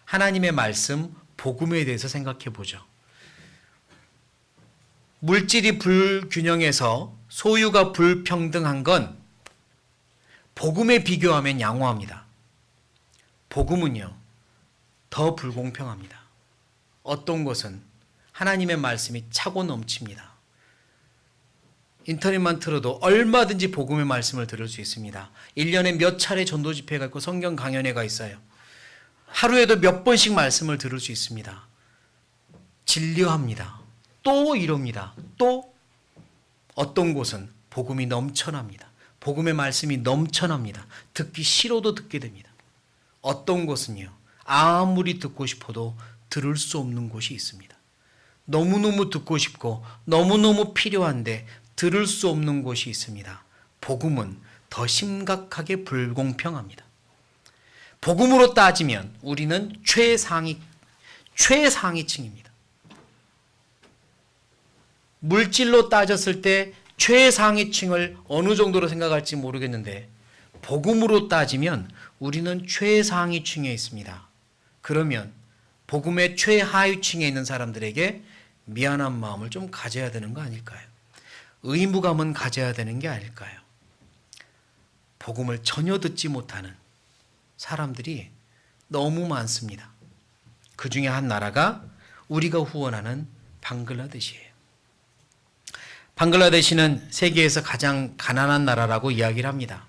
하나님의 말씀, 복음에 대해서 생각해 보죠. 물질이 불균형해서 소유가 불평등한 건 복음에 비교하면 양호합니다. 복음은요, 더 불공평합니다. 어떤 것은 하나님의 말씀이 차고 넘칩니다. 인터넷만 틀어도 얼마든지 복음의 말씀을 들을 수 있습니다. 1년에 몇 차례 전도 집회가 있고 성경 강연회가 있어요. 하루에도 몇 번씩 말씀을 들을 수 있습니다. 진료합니다. 또 이럽니다. 또 어떤 곳은 복음이 넘쳐납니다. 복음의 말씀이 넘쳐납니다. 듣기 싫어도 듣게 됩니다. 어떤 곳은요, 아무리 듣고 싶어도 들을 수 없는 곳이 있습니다. 너무너무 듣고 싶고 너무너무 필요한데 들을 수 없는 곳이 있습니다. 복음은 더 심각하게 불공평합니다. 복음으로 따지면 우리는 최상위층입니다. 물질로 따졌을 때 최상위층을 어느 정도로 생각할지 모르겠는데 복음으로 따지면 우리는 최상위층에 있습니다. 그러면 복음의 최하위층에 있는 사람들에게 미안한 마음을 좀 가져야 되는 거 아닐까요? 의무감은 가져야 되는 게 아닐까요? 복음을 전혀 듣지 못하는 사람들이 너무 많습니다. 그 중에 한 나라가 우리가 후원하는 방글라데시예요. 방글라데시는 세계에서 가장 가난한 나라라고 이야기를 합니다.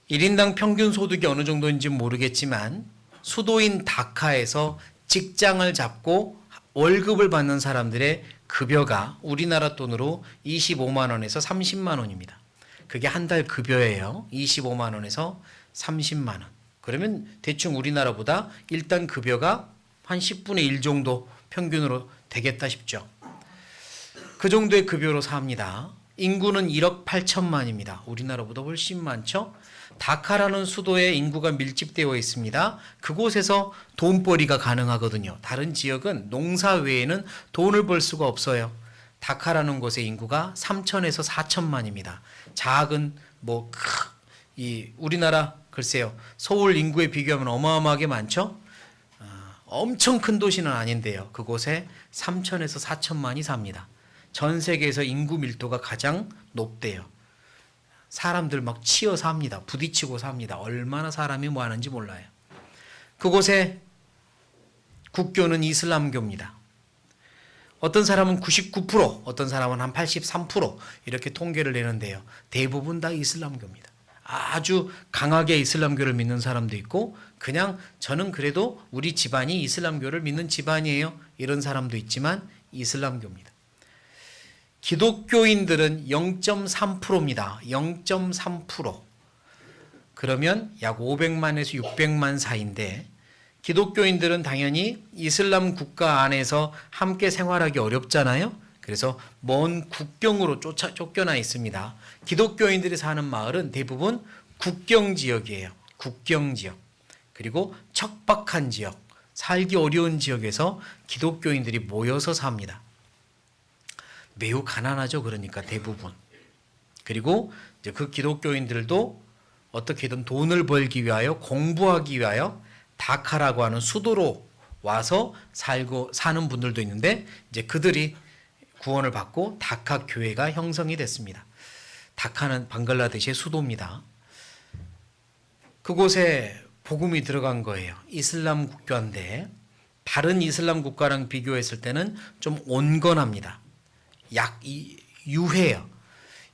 1인당 평균 소득이 어느 정도인지 모르겠지만 수도인 다카에서 직장을 잡고 월급을 받는 사람들의 급여가 우리나라 돈으로 25만 원에서 30만 원입니다. 그게 한 달 급여예요. 25만 원에서 30만 원. 그러면 대충 우리나라보다 일단 급여가 한 10분의 1 정도 평균으로 되겠다 싶죠. 그 정도의 급여로 삽니다. 인구는 1억 8천만입니다. 우리나라보다 훨씬 많죠. 다카라는 수도에 인구가 밀집되어 있습니다. 그곳에서 돈벌이가 가능하거든요. 다른 지역은 농사 외에는 돈을 벌 수가 없어요. 다카라는 곳의 인구가 3천에서 4천만입니다. 작은 우리나라 글쎄요, 서울 인구에 비교하면 어마어마하게 많죠. 엄청 큰 도시는 아닌데요. 그곳에 3천에서 4천만이 삽니다. 전 세계에서 인구 밀도가 가장 높대요. 사람들 막 치여 삽니다. 부딪히고 삽니다. 얼마나 사람이 많은지 몰라요. 그곳에 국교는 이슬람교입니다. 어떤 사람은 99%, 어떤 사람은 한 83% 이렇게 통계를 내는데요. 대부분 다 이슬람교입니다. 아주 강하게 이슬람교를 믿는 사람도 있고 그냥 저는 그래도 우리 집안이 이슬람교를 믿는 집안이에요. 이런 사람도 있지만 이슬람교입니다. 기독교인들은 0.3%입니다. 0.3%. 그러면 약 500만에서 600만 사이인데 기독교인들은 당연히 이슬람 국가 안에서 함께 생활하기 어렵잖아요. 그래서 먼 국경으로 쫓겨나 있습니다. 기독교인들이 사는 마을은 대부분 국경 지역이에요. 국경 지역. 그리고 척박한 지역, 살기 어려운 지역에서 기독교인들이 모여서 삽니다. 매우 가난하죠. 그러니까 대부분. 그리고 이제 그 기독교인들도 어떻게든 돈을 벌기 위하여 공부하기 위하여 다카라고 하는 수도로 와서 사는 분들도 있는데 이제 그들이 구원을 받고 다카 교회가 형성이 됐습니다. 다카는 방글라데시의 수도입니다. 그곳에 복음이 들어간 거예요. 이슬람 국가인데 다른 이슬람 국가랑 비교했을 때는 좀 온건합니다. 유해요.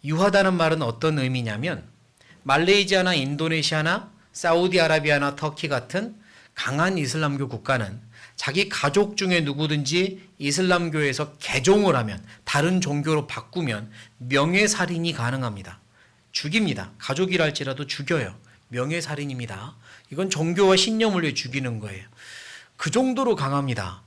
유하다는 말은 어떤 의미냐면 말레이시아나 인도네시아나 사우디아라비아나 터키 같은 강한 이슬람교 국가는 자기 가족 중에 누구든지 이슬람교에서 개종을 하면 다른 종교로 바꾸면 명예살인이 가능합니다. 죽입니다. 가족이랄지라도 죽여요. 명예살인입니다. 이건 종교와 신념을 위해 죽이는 거예요. 그 정도로 강합니다.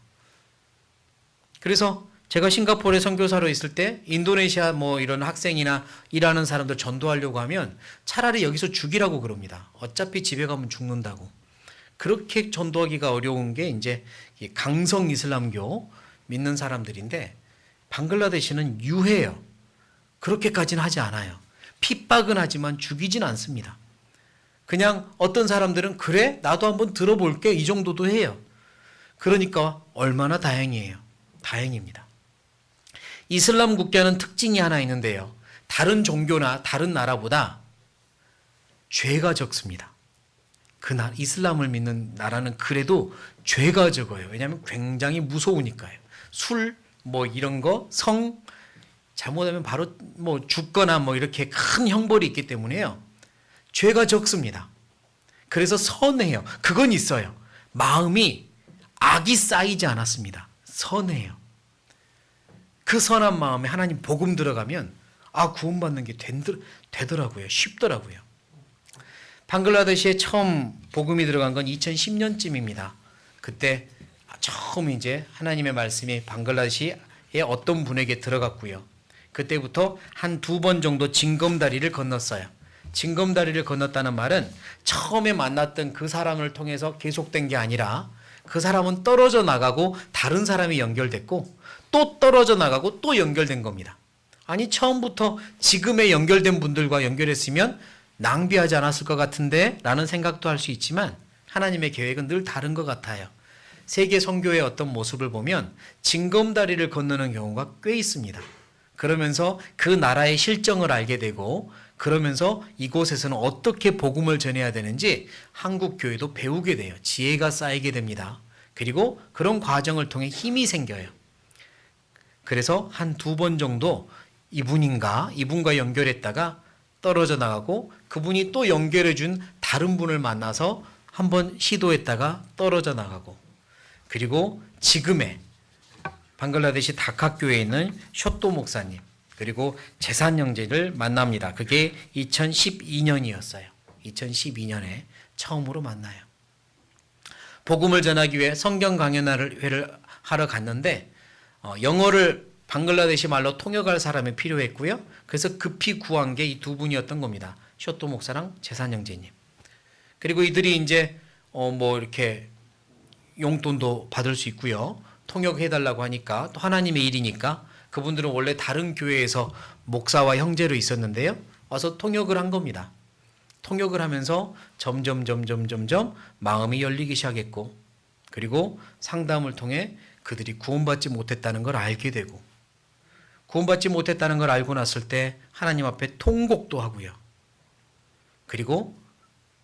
그래서 제가 싱가포르에 선교사로 있을 때 인도네시아 이런 학생이나 일하는 사람들 전도하려고 하면 차라리 여기서 죽이라고 그럽니다. 어차피 집에 가면 죽는다고. 그렇게 전도하기가 어려운 게 이제 강성 이슬람교 믿는 사람들인데 방글라데시는 유해요. 그렇게까지는 하지 않아요. 핍박은 하지만 죽이진 않습니다. 그냥 어떤 사람들은 그래? 나도 한번 들어볼게. 이 정도도 해요. 그러니까 얼마나 다행이에요. 다행입니다. 이슬람 국가는 특징이 하나 있는데요. 다른 종교나 다른 나라보다 죄가 적습니다. 이슬람을 믿는 나라는 그래도 죄가 적어요. 왜냐하면 굉장히 무서우니까요. 술, 이런 거, 잘못하면 바로 죽거나 이렇게 큰 형벌이 있기 때문에요. 죄가 적습니다. 그래서 선해요. 그건 있어요. 마음이 악이 쌓이지 않았습니다. 선해요. 그 선한 마음에 하나님 복음 들어가면 구원받는 게 되더라고요. 쉽더라고요. 방글라데시에 처음 복음이 들어간 건 2010년쯤입니다. 그때 처음 이제 하나님의 말씀이 방글라데시의 어떤 분에게 들어갔고요. 그때부터 한 2번 정도 징검다리를 건넜어요. 징검다리를 건넜다는 말은 처음에 만났던 그 사람을 통해서 계속된 게 아니라 그 사람은 떨어져 나가고 다른 사람이 연결됐고 또 떨어져 나가고 또 연결된 겁니다. 아니 처음부터 지금에 연결된 분들과 연결했으면 낭비하지 않았을 것 같은데 라는 생각도 할 수 있지만 하나님의 계획은 늘 다른 것 같아요. 세계 선교의 어떤 모습을 보면 징검다리를 건너는 경우가 꽤 있습니다. 그러면서 그 나라의 실정을 알게 되고 그러면서 이곳에서는 어떻게 복음을 전해야 되는지 한국 교회도 배우게 돼요. 지혜가 쌓이게 됩니다. 그리고 그런 과정을 통해 힘이 생겨요. 그래서 한 2번 정도 이분과 연결했다가 떨어져 나가고 그분이 또 연결해 준 다른 분을 만나서 한번 시도했다가 떨어져 나가고 그리고 지금의 방글라데시 다카교에 있는 쇼또 목사님 그리고 재산 형제를 만납니다. 그게 2012년이었어요. 2012년에 처음으로 만나요. 복음을 전하기 위해 성경 강연회를 하러 갔는데 영어를 방글라데시 말로 통역할 사람이 필요했고요. 그래서 급히 구한 게 이 2분이었던 겁니다. 쇼또 목사랑 재산 형제님. 그리고 이들이 이제 이렇게 용돈도 받을 수 있고요. 통역해달라고 하니까 또 하나님의 일이니까 그분들은 원래 다른 교회에서 목사와 형제로 있었는데요. 와서 통역을 한 겁니다. 통역을 하면서 점점 마음이 열리기 시작했고 그리고 상담을 통해 그들이 구원받지 못했다는 걸 알게 되고 구원받지 못했다는 걸 알고 났을 때 하나님 앞에 통곡도 하고요. 그리고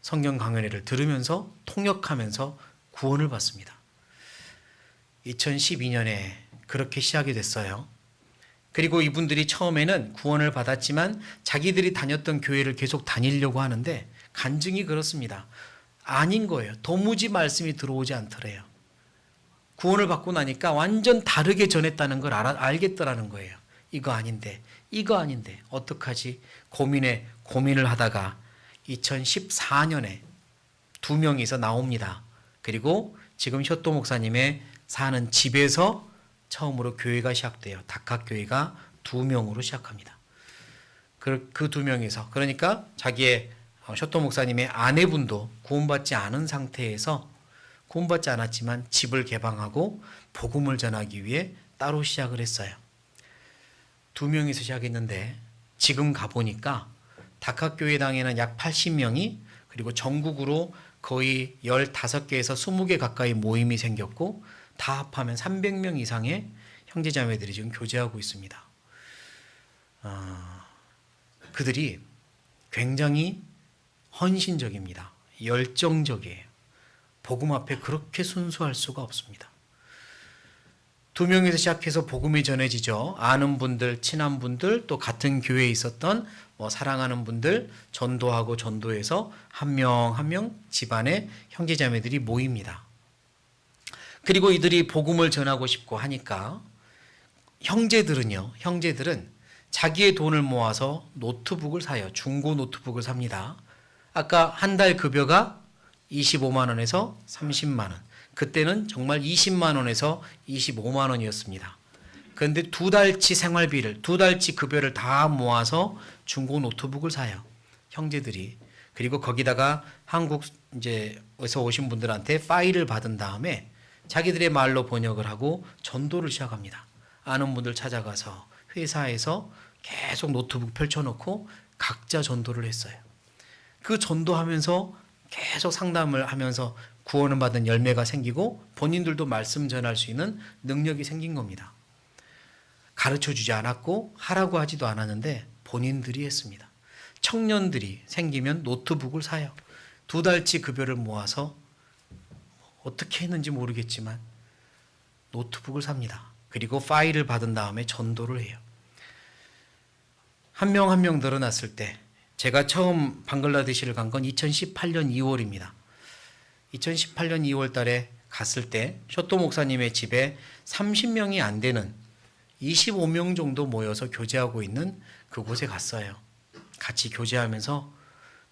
성경 강연회를 들으면서 통역하면서 구원을 받습니다. 2012년에 그렇게 시작이 됐어요. 그리고 이분들이 처음에는 구원을 받았지만 자기들이 다녔던 교회를 계속 다니려고 하는데 간증이 그렇습니다. 아닌 거예요. 도무지 말씀이 들어오지 않더래요. 구원을 받고 나니까 완전 다르게 전했다는 걸 알겠더라는 거예요. 이거 아닌데 어떡하지? 고민을 하다가 2014년에 2명이서 나옵니다. 그리고 지금 쇼또 목사님의 사는 집에서 처음으로 교회가 시작돼요. 다카교회가 2명으로 시작합니다. 그 2명이서 그러니까 자기의 쇼또 목사님의 아내분도 구원받지 않은 상태에서 구원받지 않았지만 집을 개방하고 복음을 전하기 위해 따로 시작을 했어요. 2명이서 시작했는데 지금 가보니까 다카교회당에는 약 80명이 그리고 전국으로 거의 15개에서 20개 가까이 모임이 생겼고 다 합하면 300명 이상의 형제자매들이 지금 교제하고 있습니다. 그들이 굉장히 헌신적입니다. 열정적이에요. 복음 앞에 그렇게 순수할 수가 없습니다. 2명에서 시작해서 복음이 전해지죠. 아는 분들, 친한 분들, 또 같은 교회에 있었던 사랑하는 분들 전도하고 전도해서 한 명 한 명 집안에 형제자매들이 모입니다. 그리고 이들이 복음을 전하고 싶고 하니까 형제들은 자기의 돈을 모아서 노트북을 사요. 중고 노트북을 삽니다. 아까 한 달 급여가 25만 원에서 30만 원. 그때는 정말 20만 원에서 25만 원이었습니다. 그런데 2달치 생활비를, 2달치 급여를 다 모아서 중고 노트북을 사요. 형제들이. 그리고 거기다가 한국에서 오신 분들한테 파일을 받은 다음에 자기들의 말로 번역을 하고 전도를 시작합니다. 아는 분들 찾아가서 회사에서 계속 노트북 펼쳐놓고 각자 전도를 했어요. 그 전도하면서 계속 상담을 하면서 구원을 받은 열매가 생기고 본인들도 말씀 전할 수 있는 능력이 생긴 겁니다. 가르쳐 주지 않았고 하라고 하지도 않았는데 본인들이 했습니다. 청년들이 생기면 노트북을 사요. 2달치 급여를 모아서 어떻게 했는지 모르겠지만 노트북을 삽니다. 그리고 파일을 받은 다음에 전도를 해요. 한 명 한 명 늘어났을 때 제가 처음 방글라데시를 간 건 2018년 2월입니다. 2018년 2월 달에 갔을 때 쇼토 목사님의 집에 30명이 안 되는 25명 정도 모여서 교제하고 있는 그곳에 갔어요. 같이 교제하면서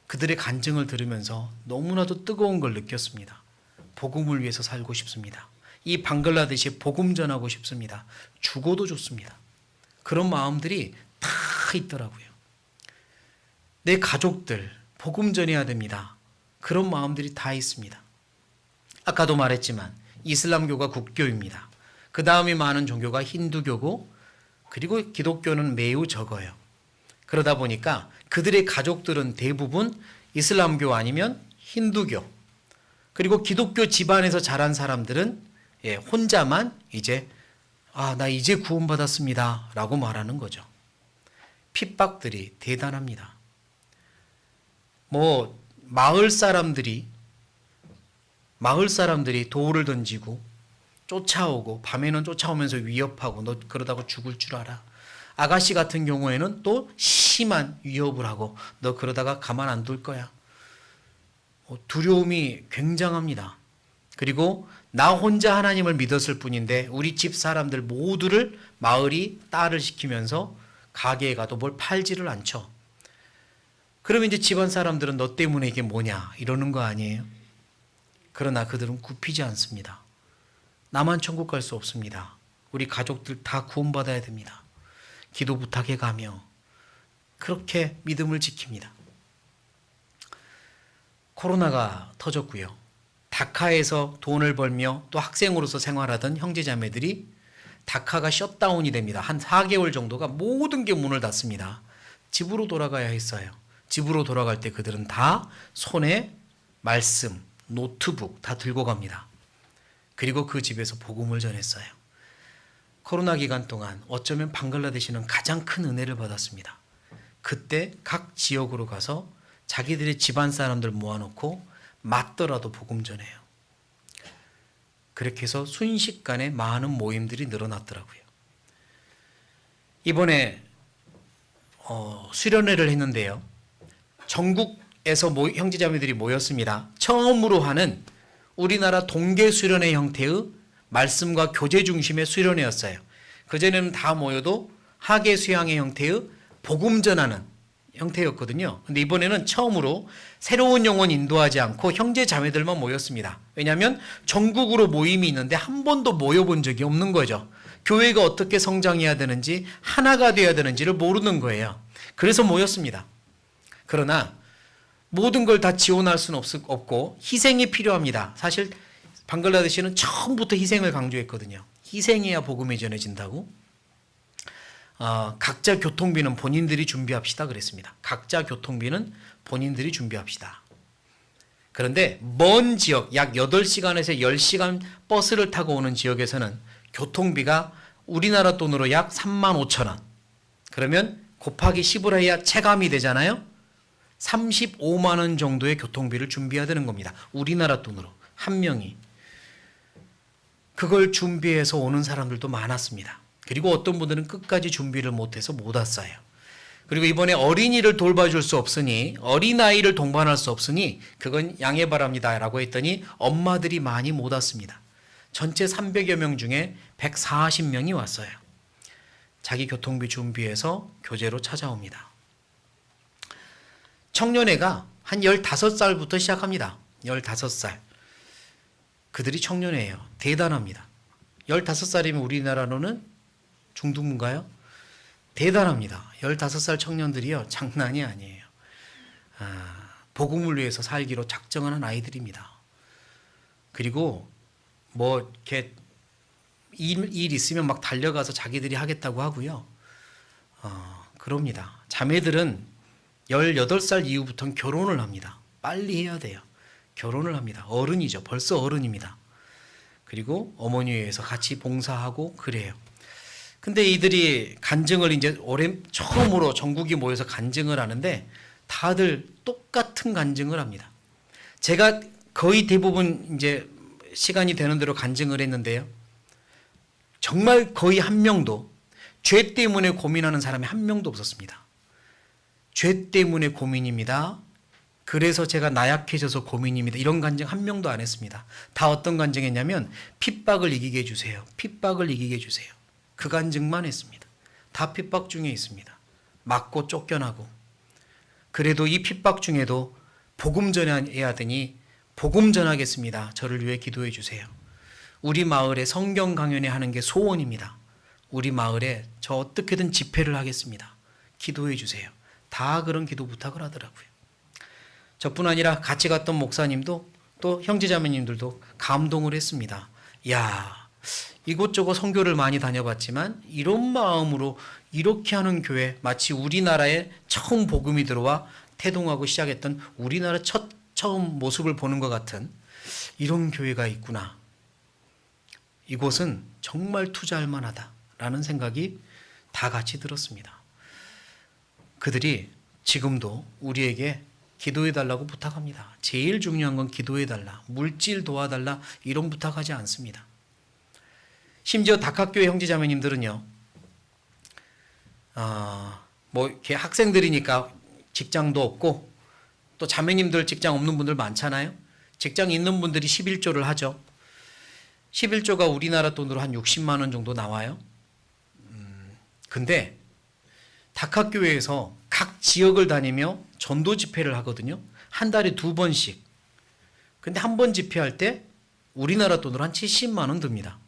그들의 간증을 들으면서 너무나도 뜨거운 걸 느꼈습니다. 복음을 위해서 살고 싶습니다. 이 방글라데시에 복음 전하고 싶습니다. 죽어도 좋습니다. 그런 마음들이 다 있더라고요. 내 가족들 복음 전해야 됩니다. 그런 마음들이 다 있습니다. 아까도 말했지만 이슬람교가 국교입니다. 그 다음에 많은 종교가 힌두교고 그리고 기독교는 매우 적어요. 그러다 보니까 그들의 가족들은 대부분 이슬람교 아니면 힌두교 그리고 기독교 집안에서 자란 사람들은 혼자만 이제 나 이제 구원받았습니다 라고 말하는 거죠. 핍박들이 대단합니다. 마을 사람들이 돌을 던지고 쫓아오고 밤에는 쫓아오면서 위협하고 너 그러다가 죽을 줄 알아. 아가씨 같은 경우에는 또 심한 위협을 하고 너 그러다가 가만 안 둘 거야. 두려움이 굉장합니다. 그리고 나 혼자 하나님을 믿었을 뿐인데 우리 집 사람들 모두를 마을이 딸을 시키면서 가게에 가도 뭘 팔지를 않죠. 그러면 이제 집안 사람들은 너 때문에 이게 뭐냐 이러는 거 아니에요? 그러나 그들은 굽히지 않습니다. 나만 천국 갈 수 없습니다. 우리 가족들 다 구원받아야 됩니다. 기도 부탁해 가며 그렇게 믿음을 지킵니다. 코로나가 터졌고요. 다카에서 돈을 벌며 또 학생으로서 생활하던 형제자매들이 다카가 셧다운이 됩니다. 한 4개월 정도가 모든 게 문을 닫습니다. 집으로 돌아가야 했어요. 집으로 돌아갈 때 그들은 다 손에 말씀, 노트북 다 들고 갑니다. 그리고 그 집에서 복음을 전했어요. 코로나 기간 동안 어쩌면 방글라데시는 가장 큰 은혜를 받았습니다. 그때 각 지역으로 가서 자기들의 집안 사람들 모아놓고 맞더라도 복음 전해요. 그렇게 해서 순식간에 많은 모임들이 늘어났더라고요. 이번에 수련회를 했는데요. 전국에서 형제자매들이 모였습니다. 처음으로 하는 우리나라 동계 수련회 형태의 말씀과 교제 중심의 수련회였어요. 그전에는 다 모여도 하계 수양회 형태의 복음 전하는 형태였거든요. 근데 이번에는 처음으로 새로운 영혼 인도하지 않고 형제 자매들만 모였습니다. 왜냐하면 전국으로 모임이 있는데 한 번도 모여본 적이 없는 거죠. 교회가 어떻게 성장해야 되는지 하나가 되어야 되는지를 모르는 거예요. 그래서 모였습니다. 그러나 모든 걸 다 지원할 수는 없고 희생이 필요합니다. 사실 방글라데시는 처음부터 희생을 강조했거든요. 희생해야 복음이 전해진다고. 각자 교통비는 본인들이 준비합시다 그랬습니다. 각자 교통비는 본인들이 준비합시다. 그런데 먼 지역 약 8시간에서 10시간 버스를 타고 오는 지역에서는 교통비가 우리나라 돈으로 약 35,000원. 그러면 곱하기 10을 해야 체감이 되잖아요. 35만 원 정도의 교통비를 준비해야 되는 겁니다. 우리나라 돈으로 한 명이. 그걸 준비해서 오는 사람들도 많았습니다. 그리고 어떤 분들은 끝까지 준비를 못해서 못 왔어요. 그리고 이번에 어린이를 돌봐줄 수 없으니 어린아이를 동반할 수 없으니 그건 양해 바랍니다 라고 했더니 엄마들이 많이 못 왔습니다. 전체 300여 명 중에 140명이 왔어요. 자기 교통비 준비해서 교제로 찾아옵니다. 청년회가 한 15살부터 시작합니다. 15살. 그들이 청년회예요. 대단합니다. 15살이면 우리나라로는 중등부인가요? 대단합니다. 15살 청년들이요. 장난이 아니에요. 복음을 위해서 살기로 작정하는 아이들입니다. 그리고 이렇게 일 있으면 막 달려가서 자기들이 하겠다고 하고요. 그럽니다. 자매들은 18살 이후부터는 결혼을 합니다. 빨리 해야 돼요. 결혼을 합니다. 어른이죠. 벌써 어른입니다. 그리고 어머니에 의해서 같이 봉사하고 그래요. 근데 이들이 간증을 이제 올해 처음으로 전국이 모여서 간증을 하는데 다들 똑같은 간증을 합니다. 제가 거의 대부분 이제 시간이 되는 대로 간증을 했는데요. 정말 거의 한 명도 죄 때문에 고민하는 사람이 한 명도 없었습니다. 죄 때문에 고민입니다. 그래서 제가 나약해져서 고민입니다. 이런 간증 한 명도 안 했습니다. 다 어떤 간증했냐면 핍박을 이기게 해주세요. 핍박을 이기게 해주세요. 그 간증만 했습니다. 다 핍박 중에 있습니다. 맞고 쫓겨나고. 그래도 이 핍박 중에도 복음 전해야 하더니 복음 전하겠습니다. 저를 위해 기도해 주세요. 우리 마을에 성경 강연회 하는 게 소원입니다. 우리 마을에 저 어떻게든 집회를 하겠습니다. 기도해 주세요. 다 그런 기도 부탁을 하더라고요. 저뿐 아니라 같이 갔던 목사님도 또 형제자매님들도 감동을 했습니다. 야, 이곳저곳 선교를 많이 다녀봤지만 이런 마음으로 이렇게 하는 교회, 마치 우리나라에 처음 복음이 들어와 태동하고 시작했던 우리나라 처음 모습을 보는 것 같은 이런 교회가 있구나. 이곳은 정말 투자할 만하다라는 생각이 다 같이 들었습니다. 그들이 지금도 우리에게 기도해달라고 부탁합니다. 제일 중요한 건 기도해달라, 물질 도와달라 이런 부탁하지 않습니다. 심지어 다카교회 형제자매님들은요, 뭐 이렇게 학생들이니까 직장도 없고 또 자매님들 직장 없는 분들 많잖아요. 직장 있는 분들이 11조를 하죠. 11조가 우리나라 돈으로 한 60만 원 정도 나와요. 근데 다카교회에서 각 지역을 다니며 전도 집회를 하거든요. 한 달에 2번씩. 근데 한 번 집회할 때 우리나라 돈으로 한 70만 원 듭니다.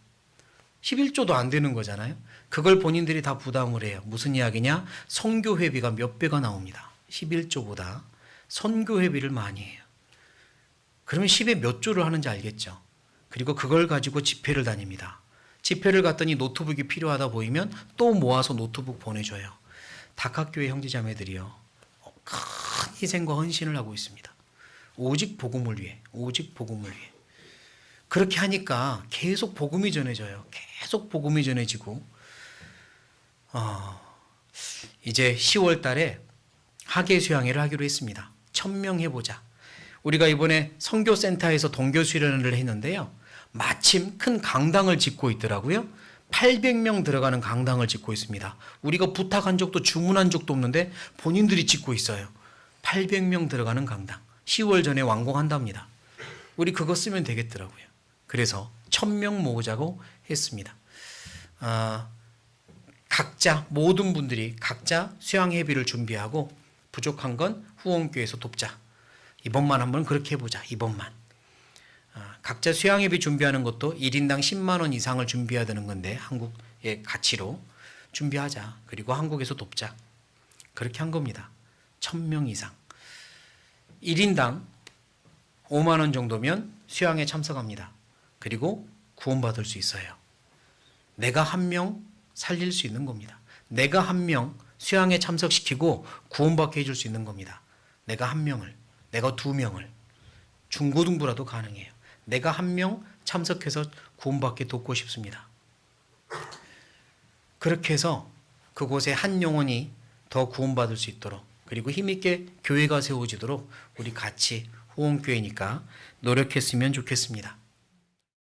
11조도 안 되는 거잖아요. 그걸 본인들이 다 부담을 해요. 무슨 이야기냐? 선교회비가 몇 배가 나옵니다. 11조보다 선교회비를 많이 해요. 그러면 10에 몇 조를 하는지 알겠죠. 그리고 그걸 가지고 집회를 다닙니다. 집회를 갔더니 노트북이 필요하다 보이면 또 모아서 노트북 보내줘요. 다카교회 형제자매들이요, 큰 희생과 헌신을 하고 있습니다. 오직 복음을 위해, 오직 복음을 위해. 그렇게 하니까 계속 복음이 전해져요. 계속 복음이 전해지고 이제 10월 달에 학예 수양회를 하기로 했습니다. 1000명 해보자. 우리가 이번에 선교센터에서 동교 수련회를 했는데요. 마침 큰 강당을 짓고 있더라고요. 800명 들어가는 강당을 짓고 있습니다. 우리가 부탁한 적도 주문한 적도 없는데 본인들이 짓고 있어요. 800명 들어가는 강당. 10월 전에 완공한답니다. 우리 그거 쓰면 되겠더라고요. 그래서 1000명 모으자고 했습니다. 각자 모든 분들이 각자 수양회비를 준비하고 부족한 건 후원교회에서 돕자. 이번만 한번 그렇게 해보자. 이번만. 각자 수양회비 준비하는 것도 1인당 10만 원 이상을 준비해야 되는 건데 한국의 가치로 준비하자. 그리고 한국에서 돕자. 그렇게 한 겁니다. 1000명 이상. 1인당 5만 원 정도면 수양에 참석합니다. 그리고 구원받을 수 있어요. 내가 한 명 살릴 수 있는 겁니다. 내가 한 명 수양에 참석시키고 구원받게 해줄 수 있는 겁니다. 내가 한 명을, 내가 2명을, 중고등부라도 가능해요. 내가 한 명 참석해서 구원받게 돕고 싶습니다. 그렇게 해서 그곳에 한 영혼이 더 구원받을 수 있도록, 그리고 힘있게 교회가 세워지도록 우리 같이 후원교회니까 노력했으면 좋겠습니다.